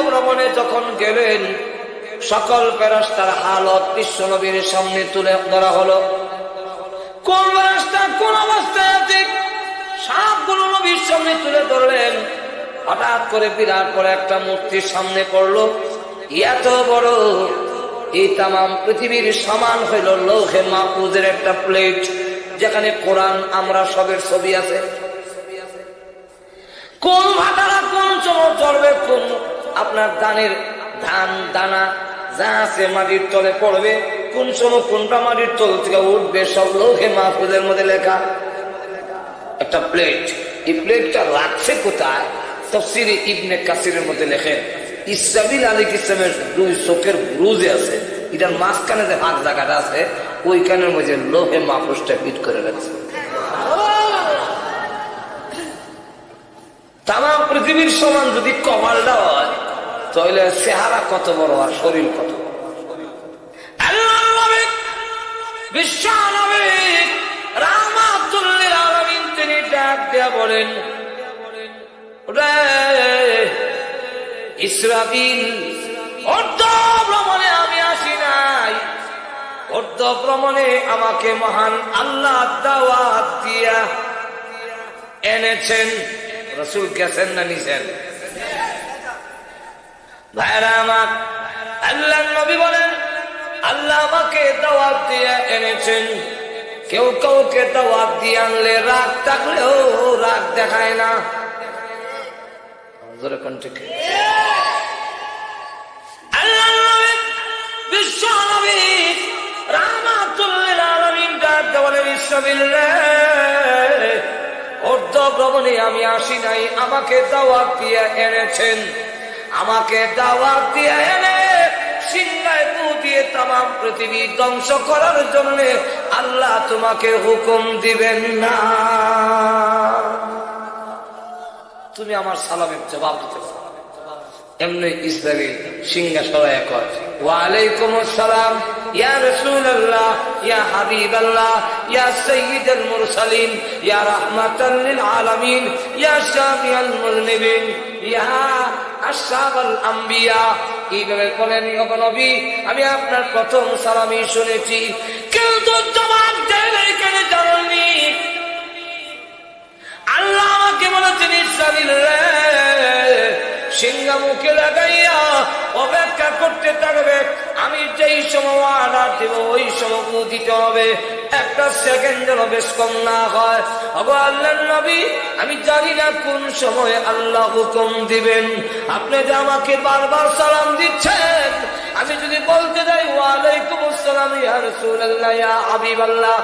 ভ্রমণে যখন গেলেন, সকল ফেরেশতার হালত বিশ্ব নবীর সামনে তুলে ধরা হলো। কোন ফেরেশতা কোন অবস্থায় আছে সবগুলো নবীর সামনে তুলে ধরলেন। হঠাৎ করে বিরাট বড় একটা মূর্তির সামনে পড়লো। এত বড়, এই তামাম পৃথিবীর সমান হইল লৌহে মাহফুজের একটা প্লেট, যেখানে কোরআন আমরা সবের ছবি আছে। কোন ভাটারা কোন সময় চলবে, কোন আপনার ধানের ধান দানা যা আছে মাটির তলে পড়বে, কোন সময় কোনটা মাটির তল থেকে উঠবে, সব লৌহে মাহফুজের মধ্যে লেখা। একটা প্লেট, এই প্লেটটা রাখছে কোথায়? তাফসীরে ইবনে কাসিরের মধ্যে লেখেন, ইসরাফিল আলাইহিস ইসলামের দুই চোখের বুরুজে আছে, এটার মাঝখানে যে হাত জায়গাটা আছে ওইখানের মধ্যে লৌহে মাহফুজটা ফিট করে রাখছে। তামাম পৃথিবীর সমান যদি কপালটা হয়, তাহলে চেহারা কত বড় আর শরীর কত বড়। আল্লাহর নবী, বিশ্ব নবী রাহমাতুল লিল আলামিন, তিনি ডাক দিয়া বলেন, ইসরাফিল, অর্ধ ভ্রমণে আমি আসি নাই, অর্ধ ভ্রমণে আমাকে মহান আল্লাহ দাওয়াত দিয়া এনেছেন। রাসূল গেছেন না নিছেন? ভাইরা আমার, আল্লাহর নবী বলেন, আল্লাহ আমাকে দাওয়াত দিয়ে এনেছেন। কেউ কাউকে দাওয়াত দিয়ে আনলে রাগ থাকলেও রাগ দেখায় না। আল্লাহর নবী, বিশ্ব নবী রাহমাতুল লিল আলামিন ডাক দিয়ে বলেন, ইসরাফিল রে, অর্ধ ভ্রমণে আমি আসি নাই, আমাকে দাওয়াত দিয়ে এনেছেন। আমাকে দাওয়াত দিয়ে এনে সিংহায় পু দিয়ে তামাম পৃথিবী ধ্বংস করার জন্য আল্লাহ তোমাকে হুকুম দিবেন না। তুমি আমার সালামের জবাব দিতে পারো। এমনি ইসরাফিল সিংহা সরাইয়া কয়, ওয়ালাইকুম আসসালাম ইয়া রাসূলুল্লাহ, ইয়া হাবিবাল্লাহ, ইয়া সাইয়্যিদুল মুরসালিন, ইয়া রাহমাতাল লিল আলামিন, ইয়া শাফিউল মুযনিবিন, ইয়া আশরাফুল আম্বিয়া। এইভাবে বলেন, ওগো নবী, আমি আপনার প্রথম সালামই শুনেছি, কিন্তু জবাব দেয় নাই কেন জানেননি? আল্লাহ আমাকে বলেছেন, ইসরাফিল রে, সিংহা মুখে লাগাইয়া অপেক্ষা করতে থাকবে, আমি যেই সময় অর্ডার দেব ওই সময় দিতে হবে, একটা সেকেন্ড যেন বেশ কম না হয়। ওগো আল্লাহর নবী, আমি জানি না কোন সময় আল্লাহ হুকুম দিবেন। আপনি যে আমাকে বারবার সালাম দিচ্ছেন, আমি যদি বলতে যাই ওয়ালাইকুম আসসালাম ইয়া রাসূলুল্লাহ, ইয়া হাবিবাল্লাহ,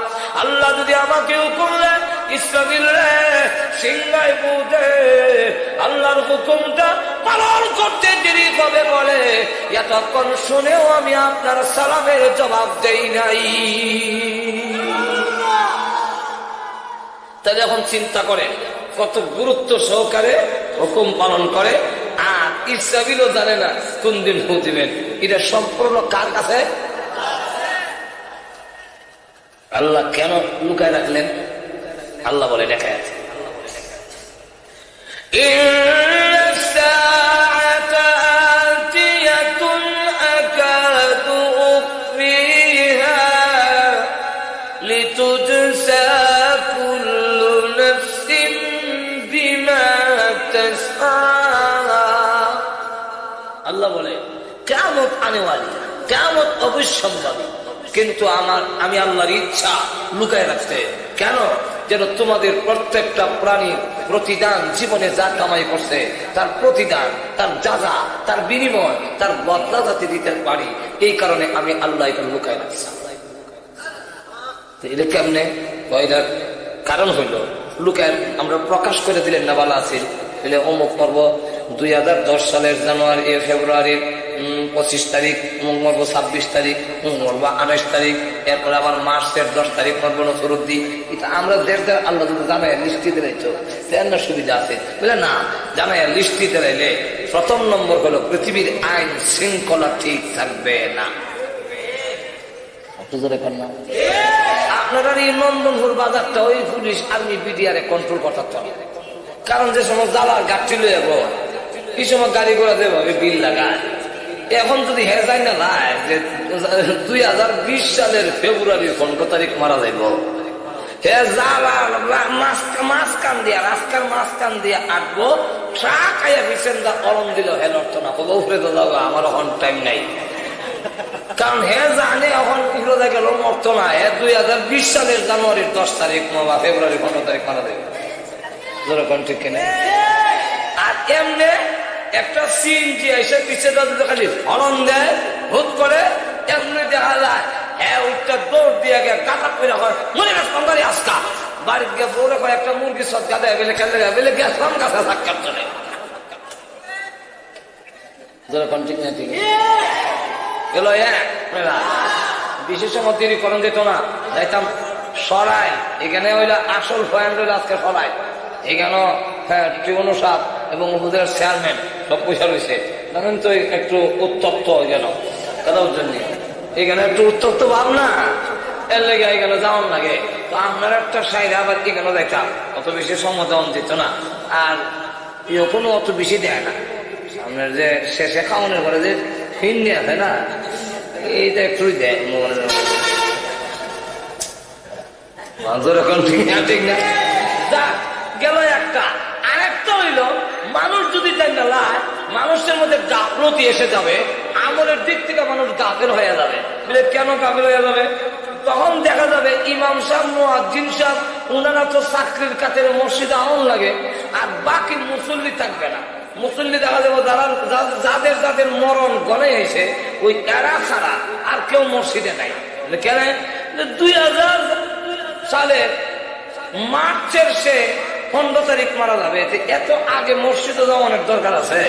আল্লাহ যদি আমাকে হুকুম দেন, ইসরাফিল রে, সিংহায় পু দে, আল্লাহর হুকুমটা পালন করতে দেরি হবে বলে এতক্ষণ শুনেও আমি আপনার সালামের জবাব দেই নাই। তাহলে এখন চিন্তা করেন কত গুরুত্ব সহকারে হুকুম পালন করে, আর ইসরাফিলও জানে না কোন দিন ফু দিবেন। এটা সম্পূর্ণ কার কাছে? আল্লাহ কেন লুকায় রাখলেন? আল্লাহ বলে দেখা আছে, আল্লাহ বলে কিয়ামত আনেওয়ালি, কিয়ামত অবশ্যম্ভাবী, কিন্তু আমি আল্লাহর ইচ্ছা লুকায় রাখতে। কেন? যেন তোমাদের প্রত্যেকটা প্রাণীর প্রতিদান, জীবনে যা কামাই করছে তার প্রতিদান, তার যাজা, তার বিনিময়, তার বদলা যাতে দিতে পারি, এই কারণে আমি আল্লাহ এটা লুকায় রাখছি। এটা কেমনে? এটার কারণ হইল, লুকায় আমরা প্রকাশ করে দিলেন না বালা আছে, অমুক পর্ব 2010 সালের ফেব্রুয়ারির 25 তারিখ, অমুক মরবো 26 তারিখ, অমুক মরবো 28 তারিখ, এরপরে আবার মার্চের 10 তারিখ মরবো নসরুদ্দি। এটা আমরা দেখতে আল্লাহ যদি জানাইয়া লিস্টি দিলাইতো তেমন সুবিধা আছে, বুঝলেন না? জানাইয়া লিস্টি দিলাইলে প্রথম নম্বর হলো পৃথিবীর আইন শৃঙ্খলা ঠিক থাকবে না। আপনারা এই নন্দনপুর বাজারটা ওই পুলিশ আর্মি বিডিআর কন্ট্রোল করতে হবে, কারণ যে সময় জ্বালার গাড়ি লয়ে যাবো এই সময় গাড়ি ঘোড়া যেভাবে বিল লাগায়, এখন যদি হেজাই না যায় যে 2020 সালের ফেব্রুয়ারির 15 তারিখ মারা যাইব, হে জ্বালা মাঝখান দিয়া রাস্তার মাঝখান দিয়ে আঁকবো, ট্রাক আইয়া বিছেন্দা অলম দিল হেন অর্থ না হবো উঠে তো যাবো, আমার এখন টাইম নাই, কারণ হে জানে এখন উড়ে গেল মর্ত না, হে 2020 সালের জানুয়ারির 10 তারিখ বা ফেব্রুয়ারি 15 তারিখ মারা যাবে, যেরকম ঠিক কিনা। আর এমনি একটা সিএনজি এসে পিছিয়ে খালি হরন দেয় ভূত করে, এমনি দেখা যায় হ্যাঁ উঠতে দৌড় দিয়ে গিয়ে কাটা করে হয় মনে গেছে বাড়ি আসকা বাড়িতে গিয়ে দৌড়ে করে একটা মুরগি সৎকা দেয় বেলে খেলে বেলে গেছিলাম গাছা সাক্ষাৎ চলে, যেরকম ঠিক না ঠিক এলো বিশেষ সময় দেরি করণ যেত না, যাইতাম সরাই, এখানে হইলো আসল পয়েন্ট হইলো আজকে সরাই, এখানে হ্যাঁ টিউনো সাপ এবং উপজেলার চেয়ারম্যান সব পয়সা রয়েছে, জানেন তো একটু উত্তপ্ত হয়ে গেল কাদার জন্য, এখানে একটু উত্তপ্ত ভাব না, এর লেগে এখানে যাওয়ার লাগে, তো আপনার একটা সাইড আবার এখানে দেখতাম অত বেশি সম্মত দিত না, আর কোনো অত বেশি দেয় না, আপনার যে শেষে খাওয়ানোর পরে যে ফিন্নি আছে না এইটা একটুই দেয় ঠিক না ঠিক না গেল একটা। আরেকটা হইল মানুষ যদি জানে না মানুষের মধ্যে গাফলতি এসে যাবে, আমলের দিক থেকে মানুষ গাফেল হয়ে যাবে, বলে কেন গাফেল হয়ে যাবে, তখন দেখা যাবে ইমাম সাহেব মুয়াজ্জিন সাহেব উনারা তো চাকরির কাতের মসজিদে আমল লাগে, আর বাকি মুসল্লি থাকবে না, মুসল্লি দেখা যাবে যাদের যাদের মরণ গনে এসে ওই এরা ছাড়া আর কেউ মসজিদে নাই, কেন 2000 সালের মার্চের সে 15 তারিখ মারা যাবে, এত আগে মসজিদে যাওয়া অনেক দরকার আছে,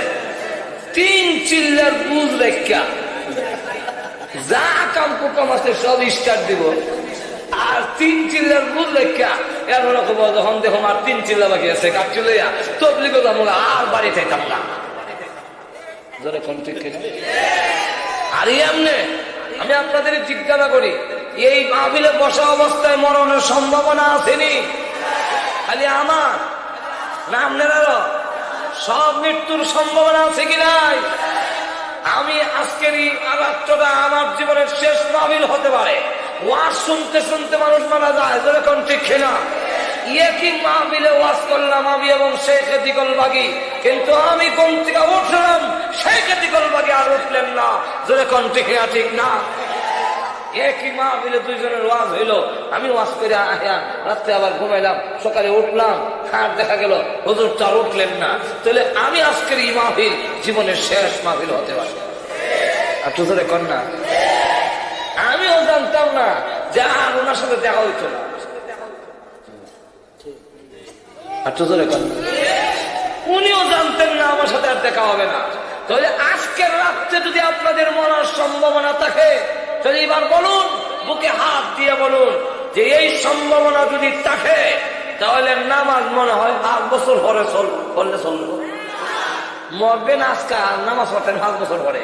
3 চিল্লার বুঝ রেখা যা কাম কুকাম আছে সব স্টার্ট দিব, আর 3 চিল্লার বুঝ রেখা এরপরে যখন দেখো আর 3 চিল্লা বাকি আছে কাজ চলে তবলিগো যাবো আর বাড়ি খাইতাম না, আর এমনি আমি আপনাদের জিজ্ঞাসা করি এই মাহফিলে বসা অবস্থায় মরণের সম্ভাবনা আসেনি, খালি আমার না আপনারারও সব মৃত্যুর সম্ভাবনা আছে কি নাই? আমি আজকের এই রাত্রটা আমার জীবনের শেষ মাহফিল হতে পারে, ওয়াজ শুনতে শুনতে মানুষ মারা যায়, যেরকম ঠিক না একই মাহফিলে ওয়াজ করলাম আমি এবং শেখ দিগলবাগি, কিন্তু আমি কোন থেকে উঠলাম শেখ দিগলবাগি আর উঠলেন না, যেরকম ঠিক না ঠিক না। একই মাহফিলে দুইজনের ওয়াজ হইলো, আমি ওয়াজ করে আহিয়া রাত্রে আবার ঘুমাইলাম, সকালে উঠলাম আর দেখা গেল হুজুর তো আর উঠলেন না, তাহলে আমি আজকের এই মাহফিল জীবনের শেষ মাহফিল হতে পারে, আর তুজরে কর না। আমিও জানতাম না যে আর ওনার সাথে দেখা হইতো না, আর তুজরে কর না, উনিও জানতেন না আমার সাথে আর দেখা হবে না, তাহলে আজকের রাত্রে যদি আপনাদের মরার সম্ভাবনা থাকে তাহলে এবার বলুন, বুকে হাত দিয়ে বলুন যে এই সম্ভাবনা যদি থাকে তাহলে নামাজ মনে হয় 5 বছর পরে করলে চলবো, মরবেন আজকে নামাজ পড়তেন 5 বছর পরে।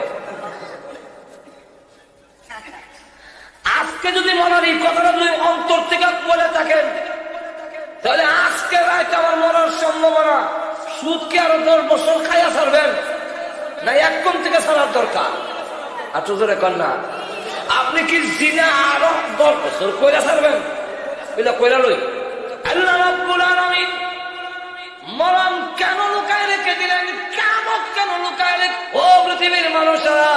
আজকে যদি মনের এই কথাটা যদি অন্তর থেকে বলে থাকেন তাহলে আজকে রাতে আমার মরার সম্ভাবনা, সুদ কি আরো 10 বছর খাইয়া ছাড়বেন না একদম থেকে ছাড়ার দরকার, আর তুজরে কন্যা আপনি কি জিনা আরো 10 বছর কইরা ছাড়বেন, এটা কইরা লই। আল্লাহ রাব্বুল আলামিন মরণ কেন লুকায় রেখে দিলেন, কিয়ামত কেন লুকায় রেখে, ও পৃথিবীর মানুষেরা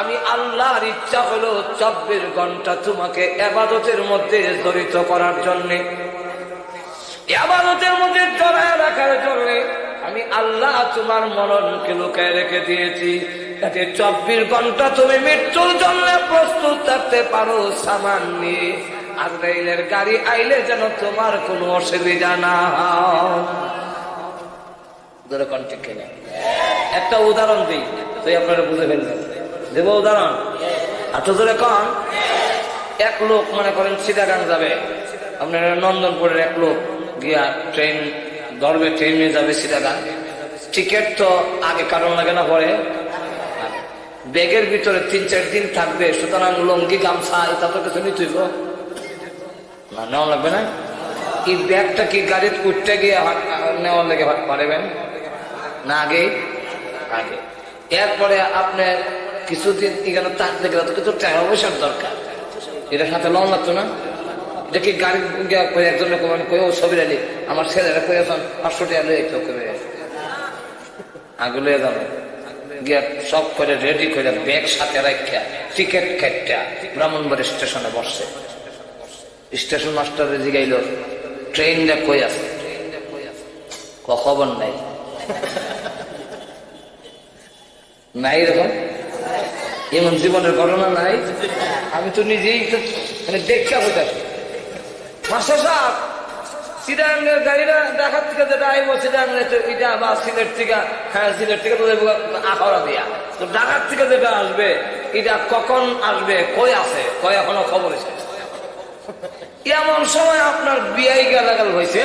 আমি আল্লাহর ইচ্ছা হলো 24 ঘন্টা তোমাকে ইবাদতের মধ্যে জড়িত করার জন্য, ইবাদতের মধ্যে জড়ায় রাখার জন্য আমি আল্লাহ তোমার মরণকে লুকায় রেখে দিয়েছি, যাতে 24 ঘন্টা তুমি মৃত্যুর জন্য প্রস্তুত থাকতে পারো সামান নিয়ে, আজরাইলের গাড়ি আইলে যেন তোমার কোনো অসুবিধা না হয়। একটা উদাহরণ দিই তুই আপনারা বুঝে ফেলবেন, দেব উদাহরণ, আর তো ধরে কন এক লোক মনে করেন চিটাগাং যাবে, আপনারা নন্দনপুরের এক লোক গিয়া ট্রেন ধরবে, ট্রেন নিয়ে যাবে চিটাগাং, টিকিট তো আগে কারণ লাগে না, পরে ব্যাগের ভিতরে 3-4 দিন থাকবে, সুতরাং লঙ্গি গামছা এটা তো কিছু নিতেইব, না, নেওয়া লাগবে না। এই ব্যাগটা কি গাড়ির উঠতে গিয়ে নেওয়ার লেগে পারবেন না? আগে আগে এরপরে আপনার কিছুদিন এখানে থাকতে গেলে তো কিছু টাকা পয়সার দরকার, এটার সাথে লোন লাগতো না। এটা কি গাড়ি একজন ছবি আলি আমার ছেলেরা কয়েছেন 500 টাকা লয়ে আগে লয়ে যাবে গিয়া সব করে রেডি করে ব্যাগ সাথে রাখা টিকিট কাটটা ব্রাহ্মণবাড়ি স্টেশনে বসছে। স্টেশন মাস্টারে জিগাইল ট্রেনটা কই আছে, খবর নাই। নাই এরকম এমন জীবনের ঘটনা নাই? আমি তো নিজেই মানে দেখা বোঝাচ্ছি। মাস্টার সাহেব সিটাঙ্গের গাড়িটা ঢাকার থেকে যেটা আইব এটা বা সিলেট থেকে, হ্যাঁ সিলেট থেকে আখাড়া দিয়া তো ঢাকার থেকে যেটা আসবে এটা কখন আসবে, কই আছে, কই এখনো খবর এসে। এমন সময় আপনার বিয়াই লাগাল হয়েছে,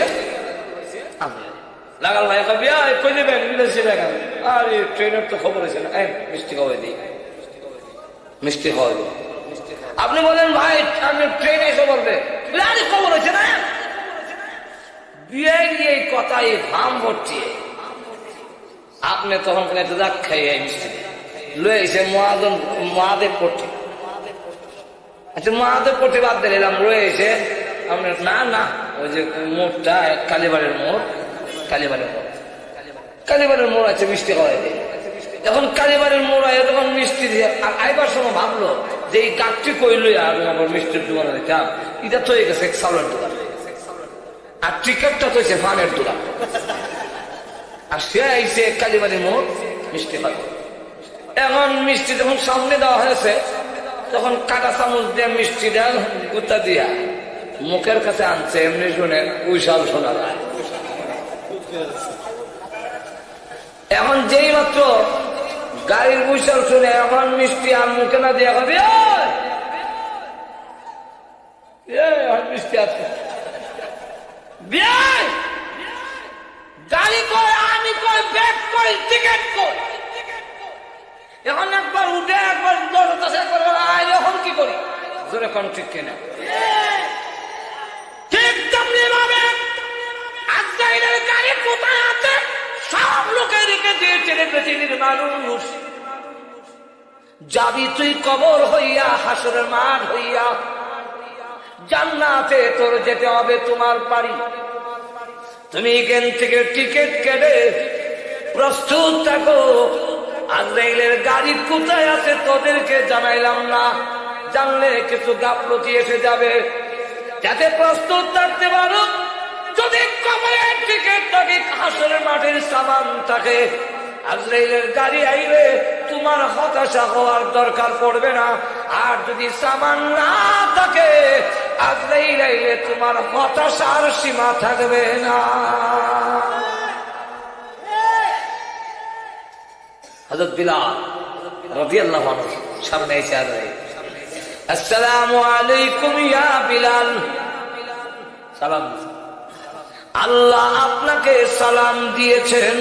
লাগাল ভাই বিয়া কই দেবেন বিদেশি লাগাল, আর ট্রেনের তো খবর এসে না, মিষ্টি খাওয়াই দিই, মিষ্টি খাওয়াই দিই। আপনি বলেন ভাই আপনি ট্রেনে এসে বলবে খবর হয়েছে না, বিয়ে নিয়ে কথাই ভাম ভর্তিয়ে আপনি তখন যাক খাইয়ে মিষ্টি লয়ে এসে মহাদেব পট্টি। আচ্ছা মহাদেব পট্টি বাদ দিলাম, রয়েছে আপনার না না ওই যে মোড়টা কালীবাড়ির মোড়, কালীবাড়ির মোড় আছে মিষ্টি খাওয়াই দিয়ে। যখন কালীবাড়ির মোড় আয় তখন মিষ্টি দিয়ে আর আইবার সময় ভাবলো যে এই গাছটি কইল আর মিষ্টির দোকানে দিতাম, এটা তো হয়ে গেছে চাউলের দোকান, আর টিকেটটা তো হয়েছে ফানের দোকান। আর সে আইসে কালীবাড়ির মোড় মিষ্টি খাবে। এখন মিষ্টি যখন সামনে দেওয়া হয়েছে তখন কাটা চামচ দিয়ে মিষ্টি দেওয়া গুতা দিয়া মুখের কাছে আনছে, এমনি শুনে উইশাল শোনা যায়। এখন যেই মাত্র গাড়ির উইশাল শুনে এখন মিষ্টি আর মুখে না দিয়ে খাবি মিষ্টি আছে গাড়ি কই, আমি কই, ব্যাগ কই, টিকেট কই। এখন একবার উঠে একবার এখন কি করি জোরে কোন ঠিক কিনা? ঠিক তেমনি ভাবে আজরাইলের গাড়ি কোথায় আছে সব লোকে রেখে দিয়েছে, পৃথিবীর মানুষ যাবি তুই কবর হইয়া, হাসরের মাঠ হইয়া, জান্নাতে তোর যেতে হবে তোমার বাড়ি। তুমি এখান থেকে টিকিট কেটে প্রস্তুত থাকো, আজরাইলের গাড়ি কোথায় আছে তোদেরকে জানাইলাম না, জানলে কিছু গাফলতি এসে যাবে, যাতে প্রস্তুত থাকতে পারো। যদি কবরের টিকিট থাকে, হাসরের মাঠের সামান থাকে, আজরাইলের গাড়ি আইলে তোমার হতাশা হওয়ার দরকার পড়বে না। আর যদি সামান না থাকে, আজরাইল আইলে তোমার হতাশার সীমা থাকবে না। হযরত বিলাল রাদিয়াল্লাহু আনহু সামনে এসে আজরাইল, আসসালামু আলাইকুম ইয়া বিলাল, সালাম। আল্লাহ আপনাকে সালাম দিয়েছেন।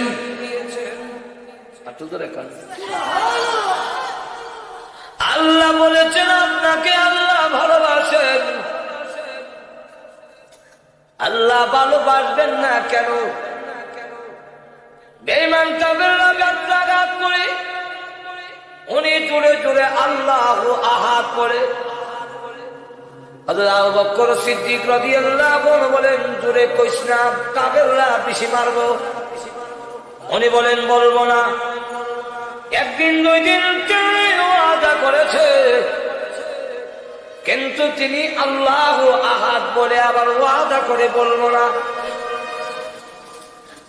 আল্লাহ বলেছেন আপনাকে আল্লাহ ভালোবাসেন। আল্লাহ ভালোবাসবেন না কেন? বেঈমান কাফেররা গাত করে উনি জোরে জোরে আল্লাহু আহাদ পড়ে। হযরত আবু বকর সিদ্দিক রাদিয়াল্লাহু আনহু বলেন জোরে কইস না, কাফেররা বেশি মারবো। উনি বলেন বলবো না। একদিন দুই দিন ওয়াদা করেছে, কিন্তু তিনি আল্লাহু আহাদ বলে আবার ওয়াদা করে বলবো না।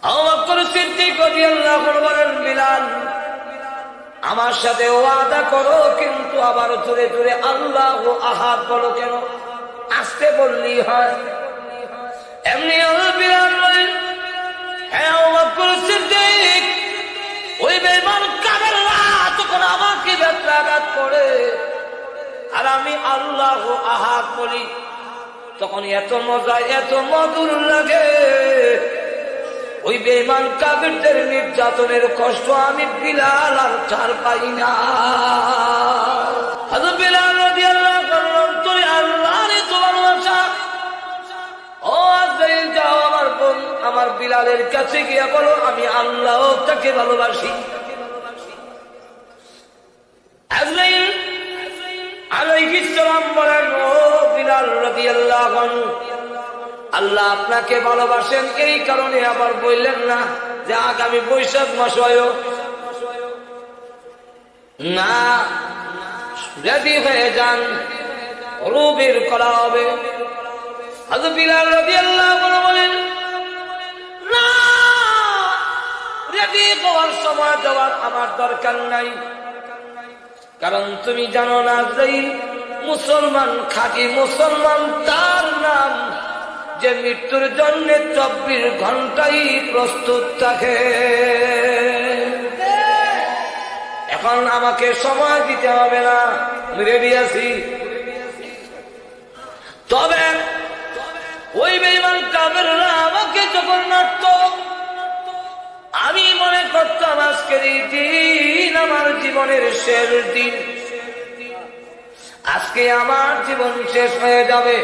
আবু বকর সিদ্দিক রাদিয়াল্লাহু আনহু বলেন বিলাল আমার সাথে ওয়াদা করো, কিন্তু আবার জোরে জোরে আল্লাহু আহাদ বলো কেন? আস্তে বললেই হয়। এমনি বিলাল বলেন হ্যাঁ আবু বকর সিদ্দিক, ওই বেঈমান কাফেররা তখন আমাকে ব্যত্রাঘাত করে আর আমি আল্লাহু আহাদ বলি, তখন এত মজা এত মধুর লাগে। ওই বেঈমান কাফেরদের নির্যাতনের কষ্ট আমি বিলাল আর ছাড় পাই না। হযরত বিলাল রাদিয়াল্লাহু আনহু তুই আল্লাহর এত ভালোবাসা আমার বিলালের কাছে গিয়ে বলো আমি আল্লাহ তাকে ভালোবাসি। আজরাইল আলাইহিস সালাম বলেন, ও বিলাল রাদিয়াল্লাহু আনহু, আল্লাহ আপনাকে ভালোবাসেন এই কারণে আবার বললেন না যে আগামী বৈশাখ মাস হয় না, রেডি হয়ে যান, রুবের করা হবে। হযরত বিলাল রাদিয়াল্লাহু আনহু বলেন, না, রেডি হওয়ার সময় দেওয়ার আমার দরকার নাই, কারণ তুমি জানো না আজরাইল মুসলমান, খাঁটি মুসলমান তার নাম যে মৃত্যুর জন্য 24 ঘন্টাই প্রস্তুত থাকে। এখন আমাকে সময় দিতে হবে না, আমি রেডি আছি। তবে ওই বেঈমান কাফেররা আমাকে যখন মারত, আমি মনে করতাম আজকের এই দিন আমার জীবনের শেষ দিন, আজকে আমার জীবন শেষ হয়ে যাবে।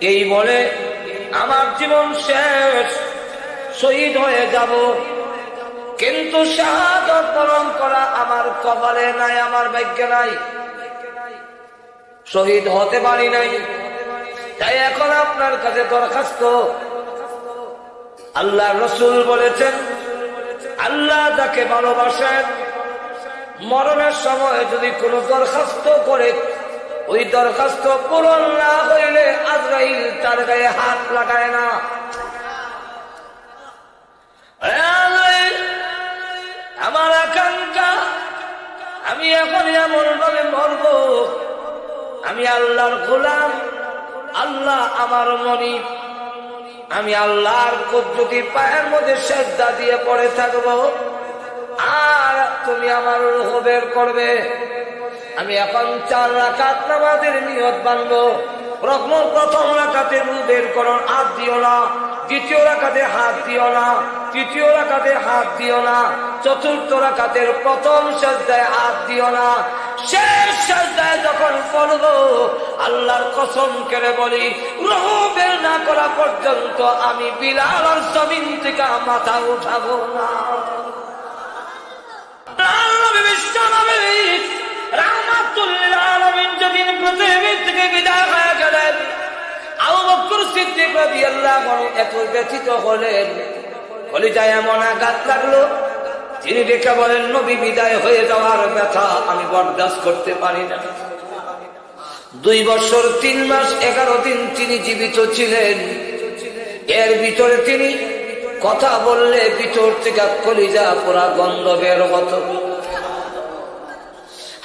এই বলে আমার জীবন শেষ, শহীদ হয়ে যাব। কিন্তু শাহাদাত বরণ করা আমার কপালে নাই, আমার ভাগ্যে নাই, শহীদ হতে পারি নাই। তাই এখন আপনার কাছে দরখাস্ত, আল্লাহ রাসূল বলেছেন আল্লাহ যাকে ভালোবাসেন মরণের সময় যদি কোনো দরখাস্ত করে, ওই দরখাস্ত পূরণ না হইলে আজরাইল তার গায়ে হাত লাগায় না। আমার আকাঙ্ক্ষা আমি এখন এমন ভাবে মরব, আমি আল্লাহর গোলাম, আল্লাহ আমার মনিব, আমি আল্লাহর কুদরতি পায়ের মধ্যে সিজদা দিয়ে পড়ে থাকবো, আর তুমি আমার রূহ বের করবে। আমি এখন 4 রাকাত নামাজের নিয়ত বাঁধবো। প্রথম রাকাতে রূহ বের করো, হাত দিও না। দ্বিতীয় রাকাতে হাত দিও না, তৃতীয় রাকাতে হাত দিও না, চতুর্থ রাকাতের প্রথম সিজদায় হাত দিও না। শেষ সিজদায় যখন পড়বো, আল্লাহর কসম করে বলি, রূহ বের না করা পর্যন্ত আমি বিলাল আর জমিন থেকে মাথা উঠাবো না। রাহমাতুল্লিল আলামিন যেদিন পৃথিবী থেকে বিদায় হয়ে গেলেন, আবু বকর সিদ্দিক রাদিয়াল্লাহু আনহু এত ব্যথিত হলেন, কলিজায় এমন আঘাত লাগলো, তিনি ডেকে বলেন, নবী বিদায় হয়ে যাওয়ার ব্যথা আমি বরদাস্ত করতে পারি না। 2 বছর 3 মাস 11 দিন তিনি জীবিত ছিলেন। এর ভিতরে তিনি কথা বললে ভিতর থেকে কলিজা পুরা গন্ধ বের হতো।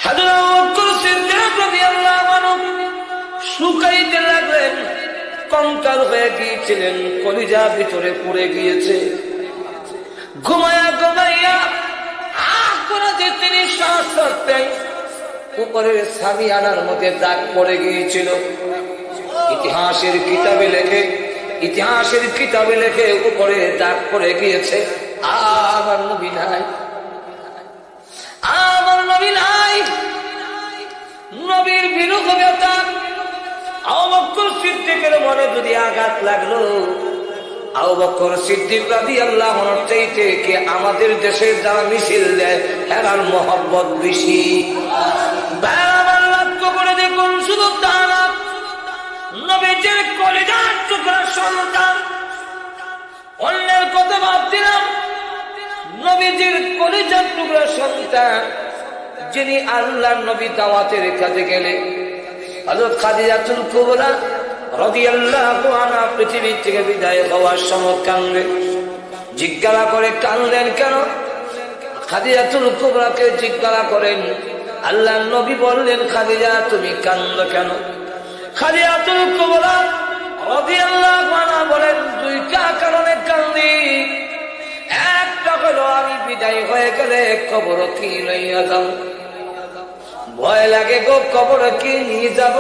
হযরত আবু বকর সিদ্দিক রাদিয়াল্লাহু আনহু শুকাইতে লাগলেন, কঙ্কাল হয়ে গিয়েছিলেন, কলিজা ভিতরে পুড়ে গিয়েছে। ঘুমায়া ঘুমাইয়া করে যে তিনি শ্বাস ছাড়তেন, উপরের সামিয়ানার মধ্যে দাগ পড়ে গিয়েছিল। ইতিহাসের কিতাবে লেখে উপরে দাগ পড়ে গিয়েছে, আমার নবী নাই, আমার নবী নাই। নবীর বিরুদ্ধ ব্যথা আবু বকর সিদ্দিকের মনে যদি আঘাত লাগলো, আবু বকর সিদ্দিক রাদিয়াল্লাহু আনহু চাইতে কি আমাদের দেশে যারা মিছিল দেয় এরার মহব্বত বেশি। বারবার লক্ষ্য করে দেখুন, শুধু তা না, নবীজির কলিজার টুকরা সন্তান, অন্যের কথা বাদ দিলাম, নবীজির কলিজার টুকরা সন্তান যিনি আল্লাহর নবী দাওয়াতের কাজে গেলে, হযরত খাদিজাতুল কুবরা রাদিয়াল্লাহু আনহা পৃথিবী থেকে বিদায় হওয়ার সময় কাঁদলেন। জিজ্ঞাসা করে কাঁদলেন কেন? খাদিজাতুল কুবরাকে জিজ্ঞাসা করেন, আল্লাহর নবী বললেন, খাদিজা তুমি কাঁদো কেন? খাদিজাতুল কুবরা রাদিয়াল্লাহু আনহা বলেন, 2টা কারণে কাঁদি। একটা হলো আমি বিদায় হয়ে গেলে কবর কি লইয়া যাও, ভয় লাগে গো কবর কি নিয়ে যাব।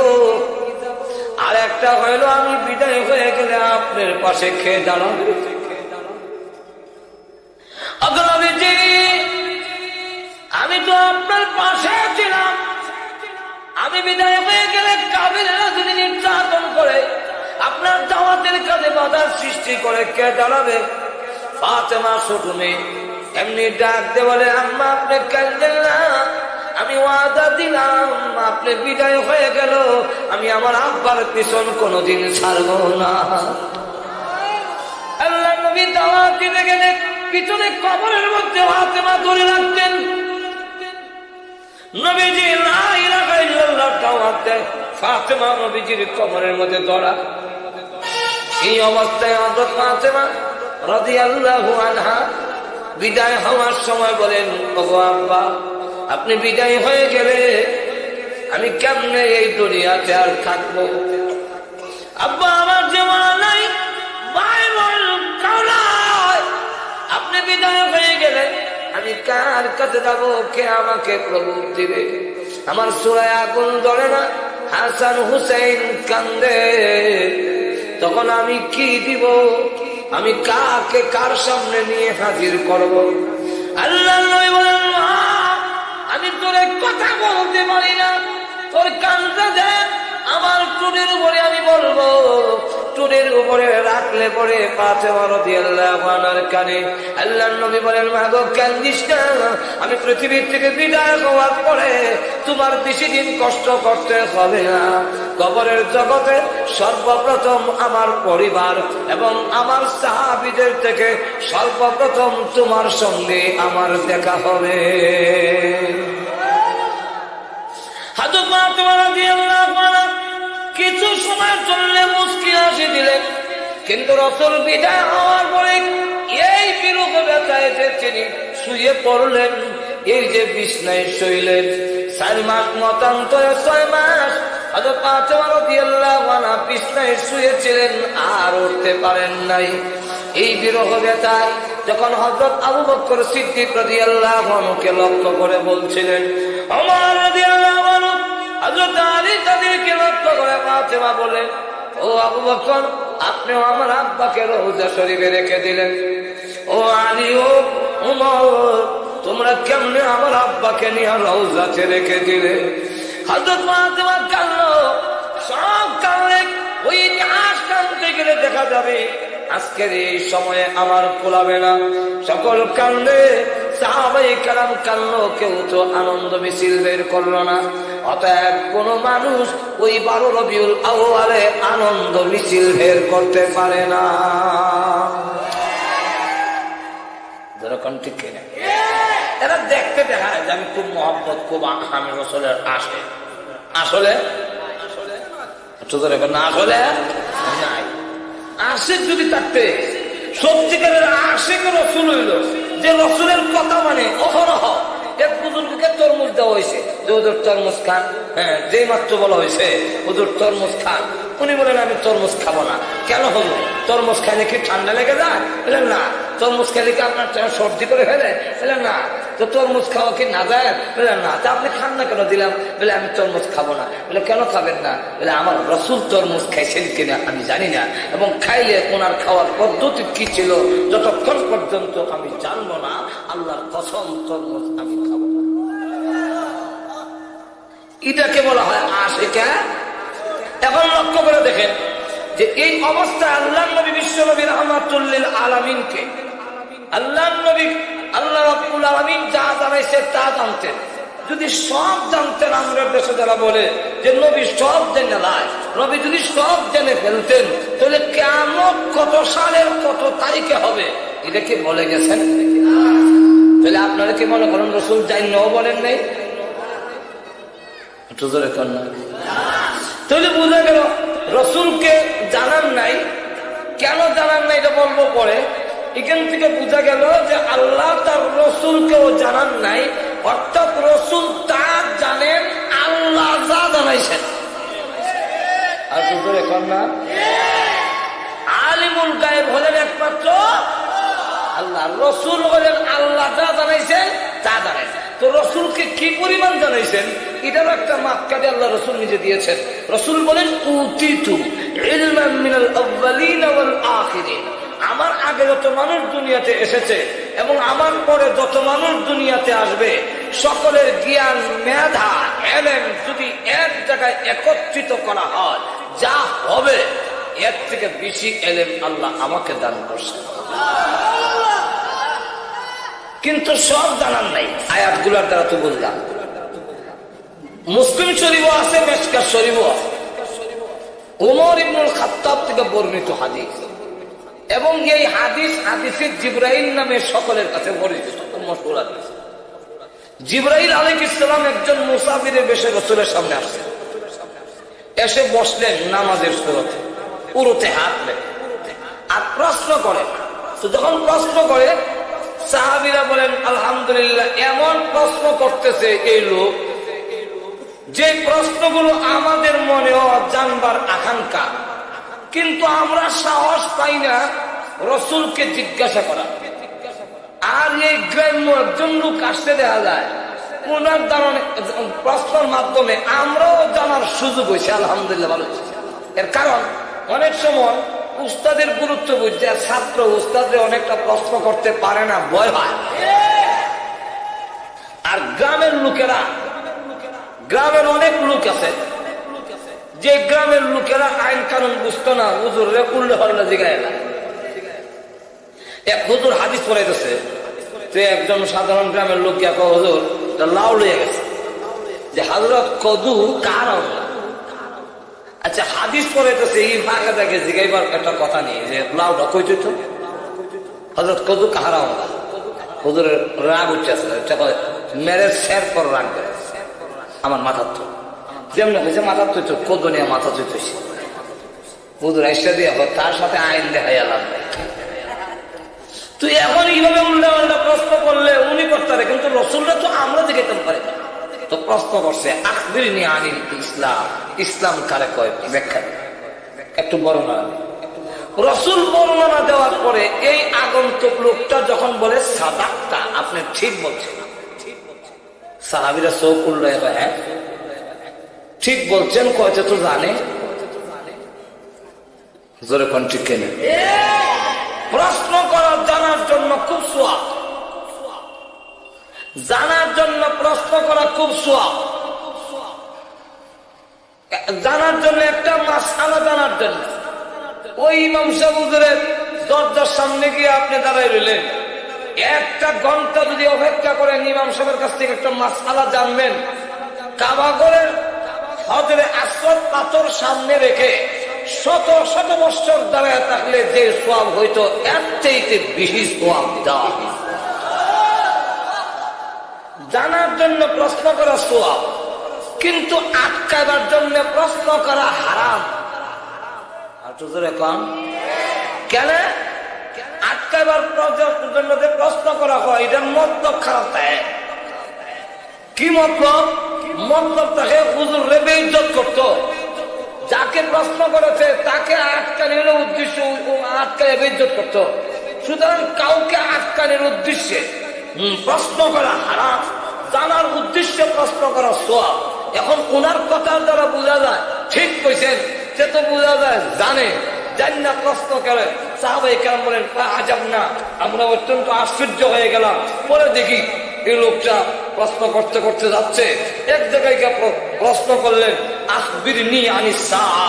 আর একটা হইলো আমি বিদায় হয়ে গেলে আপনার পাশে খেয়ে দাঁড়াবো। আমি তো আপনার পাশে ছিলাম, আমি বিদায় হয়ে গেলে কাফেররা যদি নির্যাতন করে আপনার দাওয়াতের কাজে বাধার সৃষ্টি সৃষ্টি করে কে দাঁড়াবে? ফাতেমা ছোট মেয়ে, এমনি ডাক দে বলে, আম্মা আপনি কাঁদবেন না, আমি ওয়াদা দিলাম আপনি বিদায় হয়ে গেল আমি আমার আব্বার পিছন কোনোদিন ছাড়বো না। আল্লাহ নবী দাওয়াত দিতে গেলে পিছনে কবরের মধ্যে ফাতেমা ধরে রাখতেন। নবীজি লা ইলাহা ইল্লাল্লাহ দাওয়াত দেয়, ফাতেমা নবীজির কবরের মধ্যে ধরা। এই অবস্থায় হযরত ফাতেমা রাদিয়াল্লাহু আনহা বিদায় হওয়ার সময় বলেন, ওগো আব্বা আপনি বিদায় হয়ে গেলে আমি কেমনে এই দুনিয়াতে আর থাকবো? আব্বা আমার যে মা নাই, ভাই বোন কেউ নাই, আপনি বিদায় হয়ে গেলে আমি কার কাছে যাবো? কে আমাকে প্রভু দিবে? আমার চূড়ায় আগুন ধরে না, হাসান হুসেন কান্দে, তখন আমি কি দিব? আমি কাকে কার সামনে নিয়ে হাজির করব? আল্লাহ নবী বলেন, মা আমি তোরে কথা বলতে পারি না, তোর কানটা দে, আমার টুনের উপরে আমি বলবো। টুনের উপরে রাখলে পরে ফাতেমা রাদিয়াল্লাহু আনহার কানে আল্লাহর নবী বলেন, মা গো কান্দিস না, আমি পৃথিবীর থেকে বিদায় হওয়ার পরে তোমার বেশি দিন কষ্ট করতে হবে না। কবরের জগতে সর্বপ্রথম আমার পরিবার এবং আমার সাহাবীদের থেকে সর্বপ্রথম তোমার সঙ্গে আমার দেখা হবে। হযরত ফাতেমা রাদিয়াল্লাহু আনহা কিছু সময় চললে মুস্কি হাসি দিলেন, কিন্তু রাসূল বিদায় হওয়ার পরে এই বিরহ ব্যথায় যে তিনি শুয়ে পড়লেন, এই যে বিছনায় শুইলেন, 4 মাস মতান্তরে 6 মাস হযরত ফাতেমা রাদিয়াল্লাহু আনহা বিছনায় শুয়েছিলেন, আর উঠতে পারেন নাই। এই বিরহ ব্যথায় যখন হযরত আবু বকর সিদ্দিক রাদিয়াল্লাহু আনহুকে লক্ষ্য করে বলছিলেন, ওমর রাদিয়াল্লাহু আনহু, হযরত আলী তাদেরকে লক্ষ্য করে ফাতেমা বলে, ও আবু বকর আপনিও আমার আব্বাকে রওজা শরীফে রেখে দিলেন। ও আলী, ও ওমর তোমরা কেমনে আমার আব্বাকে নিয়ে রওজাতে রেখে দিলে? হযরত ফাতেমা কাঁদলো, সব কাঁদলে। ওই ইতিহাস কাঁদতে গেলে দেখা যাবে আজকের এই সময়ে আমার কোলাবে না, সকল কান্দে, সাহাবায়ে কেরাম কান্দলো, কেউ তো আনন্দ মিছিল বের করলো না। অতএব কোন মানুষ ওই 12 রবিউল আউয়ালে আনন্দ মিছিল বের করতে পারে না। যেরকম ঠিক কিনা? এরা দেখতে দেখায় যে আমি খুব মহব্বত, খুব আমি রসুলের আসে, আসলে না, আসলে নাই। আশিক যদি থাকতে সত্যিকারের আশিক রসুল হইল, যে রসুলের কথা মানে অহরহ। এক বুজুর্গকে তরমুজ দেওয়া হয়েছে, যে ওদের তরমুজ খান, হ্যাঁ যেই মাত্র বলা হয়েছে ওদের তরমুজ খান, উনি বলেন আমি তরমুজ খাবো না। কেন হলো? তরমুজ খাইলে কি ঠান্ডা লেগে যায়? বললেন না। তরমুজ খাইলে কি আপনার সর্দি করে ফেলে? বললেন না। তো তরমুজ খাওয়া কি না যায়? বললেন না। তা আপনি খান না কেন? দিলাম। বলে আমি তরমুজ খাবো না। বলে কেন খাবেন না? বলে আমার রসুল তরমুজ খাইছেন কিনা আমি জানি না, এবং খাইলে ওনার খাওয়ার পদ্ধতি কি ছিল যতক্ষণ পর্যন্ত আমি জানবো না, আল্লাহর কসম তরমুজ আমি খাবো না। এটাকে বলা হয় আশিকা। এখন লক্ষ্য করে দেখেন যে এই অবস্থায় আল্লাহ নবী বিশ্ব নবী রাহমাতুল লিল আলামিনকে আল্লাহ নবী আল্লাহ রাব্বুল আলামিন যা জানাইছে তা জানতেন। যদি সব জানতেন, আমরা দেশে যারা বলে যে নবী সব জেনে নাই, নবী যদি সব জেনে ফেলতেন তাহলে কিয়ামত কত সালের কত তারিখে হবে এটা কি বলে গেছেন? তাহলে আপনারা কি মনে করেন রাসূল জানেও বলেন নাই? একটু জোরে কর না। তাহলে বোঝা গেল রসুলকে জানান নাই। কেন জানান নাই এটা বলবো পরে। এখান থেকে বোঝা গেল যে আল্লাহ তার রসুলকেও জানান নাই, অর্থাৎ রসুল তা জানেন আল্লাহ যা জানাইছেন। আর দুপুরে কন্যা আলিমুল গায়েব হলেন একমাত্র আল্লাহ, রসুল হলেন আল্লাহ যা জানাইছেন তা জানাইছেন। তো রসুলকে কি পরিমাণ জানাইছেন এটারও একটা মাপকাঠি আল্লাহ রসুল নিজে দিয়েছেন। রসুল বলেন উতিতু ইলমান মিনাল আউয়ালিন ওয়াল আখিরিন, আমার আগে যত মানুষ দুনিয়াতে এসেছে এবং আমার পরে যত মানুষ দুনিয়াতে আসবে সকলের জ্ঞান, মেধা, এলেম যদি এক জায়গায় একত্রিত করা হয়, যা হবে এর থেকে বেশি এলেম আল্লাহ আমাকে দান করছে, কিন্তু সব জানার নাই। আয়াতগুলোর দ্বারা তো বললাম, মুসলিম শরীফ আছে, মিশকাত শরীফ আছে, ওমর ইবনুল খাত্তাব থেকে বর্ণিত হাদিস, এবং এই হাদিসে জিবরাইল নামে সকলের কাছে পরিচিত মশহুর হাদিস। জিবরাইল আলাইহিস সালাম একজন মুসাফিরের বেশে রাসূলের সামনে আসছেন, এসে বসলেন নামাজের সুরতে, উরুতে হাত রেখে, আর প্রশ্ন করেন। তো যখন প্রশ্ন করে সাহাবীরা বলেন আলহামদুলিল্লাহ, এমন প্রশ্ন করতেছে এই লোক যে প্রশ্নগুলো আমাদের মনেও জানবার আকাঙ্ক্ষা, কিন্তু আমরা সাহস পাই না রাসূলকে জিজ্ঞাসা করা। আর এই গ্রাম্য একজন লোক আসতে দেখা যায়, ওনার প্রশ্নের মাধ্যমে আমরাও জানার সুযোগ হয়েছে, আলহামদুলিল্লাহ ভালো হয়েছে। এর কারণ অনেক সময় উস্তাদের গুরুত্ব বুঝছে, ছাত্র উস্তাদে অনেকটা প্রশ্ন করতে পারে না, ভয় হয়। আর গ্রামের লোকেরা, গ্রামের অনেক লোক আছে যে গ্রামের লোকেরা আইন কানুন বুঝতো না, হুজুর রে উল্লে হল্লা জিগায় না। এক হুজুর হাদিস পড়াইতেছে, তো একজন সাধারণ গ্রামের লোক গিয়ে হুজুর লাউ লইয়া গেছে যে হযরত কদু কার আওলা। আচ্ছা, হাদিস পড়াইতেছে, এই ফাঁকা দেখে জিগাইবার একটা কথা নেই যে লাউটা কই তো হযরত কদু কাহার আওলা। হুজুরের রাগ উঠছে, মেরে শের পর রাগ করে আমার মাথার তো যেমন হয়েছে, মাথার তো কদু নিয়ে মাথা চুইতেছে। হুজুর আইসা দিয়ে তার সাথে আইন দেখাই এলাম। তুই এখন এইভাবে উল্টা উল্টা প্রশ্ন করলে উনি করতে পারে, কিন্তু রাসূলরা তো আমরা জিজ্ঞাসা পারি না। তো প্রশ্ন করছে, আখবিরনি আনিল ইসলাম, ইসলাম কারে কয়, ব্যাখ্যা একটু বর্ণনা। রাসূল বর্ণনা দেওয়ার পরে এই আগন্তুক লোকটা যখন বলে সাদাক্তা, আপনি ঠিক বলছেন, সাহাবীরা চোখ উল্লে, হ্যাঁ ঠিক বলছেন, কয়তে তো জানে জোরে কোন ঠিক কেন। প্রশ্ন করার জানার জন্য খুব সোয়াব, জানার জন্য প্রশ্ন করা খুব সোয়াব, জানার জন্য একটা মাসআলা জানার জন্য। ওই ইমাম সাহেব হুজুরের দরজার সামনে গিয়ে আপনি দাঁড়াই রইলেন, একটা ঘন্টা যদি অপেক্ষা করেন ইমাম সাহেবের কাছ থেকে একটা মাসআলা জানবেন, কাবা ঘরের হজরে আসওয়াদ পাথর সামনে রেখে শত শত বছর দাঁড়ায় থাকলে যে সোয়াব হইতো, এর চাইতে বেশি সোয়াব দেওয়া। জানার জন্য প্রশ্ন করা সোয়াব, কিন্তু আটকাবার জন্য প্রশ্ন করা হারাম। আর তো কম কেন? আটকাবার জন্য যে প্রশ্ন করা হয়, এটার মতলব খারাপ থাকে। কি মতলব? মতলব তাকে হুজুর রে বেইজ্জত করতো, যাকে প্রশ্ন করেছে তাকে আটকানোর উদ্দেশ্য আটকায় বেইজ্জত করতো। সুতরাং কাউকে আটকানোর উদ্দেশ্যে প্রশ্ন করা হারাম, জানার উদ্দেশ্যে প্রশ্ন করা সওয়াব। এখন ওনার কথার দ্বারা বোঝা যায় ঠিক কইছেন, সে তো বোঝা যায় জানে, জানি না প্রশ্ন করে। সাহাবায়ে কেরাম বলেন আজাব না, আমরা অত্যন্ত আশ্চর্য হয়ে গেলাম। পরে দেখি এই লোকটা প্রশ্ন করতে করতে যাচ্ছে, এক জায়গায় প্রশ্ন করলেন আখবিরনি আনিস সাআ,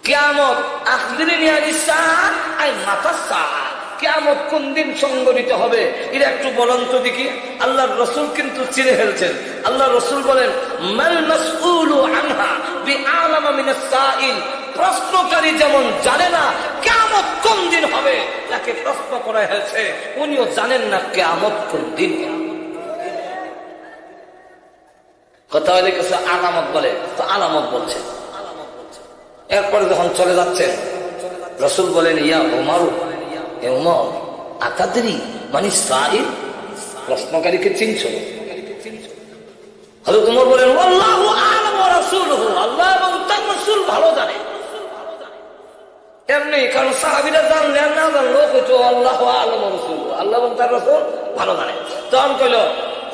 কিয়ামত। আখবিরনি আনিস সাআ আই মাতা সাআ, কিয়ামত কোন দিন সংঘটিত হবে এটা একটু বলেন তো দেখি। আল্লাহর রাসূল কিন্তু চিনে ফেলছেন। আল্লাহর রাসূল বলেন মাল মাসউলু আনহা বিআলামা মিনাস সাইল, প্রশ্নকারী যেমন জানে না কিয়ামত কোন দিন হবে, যাকে প্রশ্ন করা হয়েছে উনিও জানেন না কিয়ামত কোন দিন। কথা হলে কিছু আলামত বলে, তো আলামত বলছে। এরপরে যখন চলে যাচ্ছেন রাসূল বলেন ইয়া উমর, হে উমর আতাদরি মানে সাইল, প্রশ্নকারীকে চিনছো? হযরত উমর বলেন আল্লাহু আ'লাম ওয়া রাসূলুহু, আল্লাহ এবং তার রাসূল ভালো জানে। এমনি কারণ সাহাবীরা জানলেন না জানলো তো আল্লাহু আ'লাম ওয়া রাসূলুহু, আল্লাহ এবং তার রাসূল ভালো জানে। তখন কইল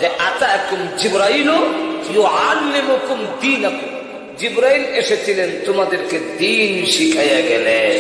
যে আতাকুম জিবরাইলু ইউআল্লিমুকুম দীনাকুম, জিবরাইল এসেছিলেন তোমাদেরকে দ্বীন শিখাইয়া গেলেন।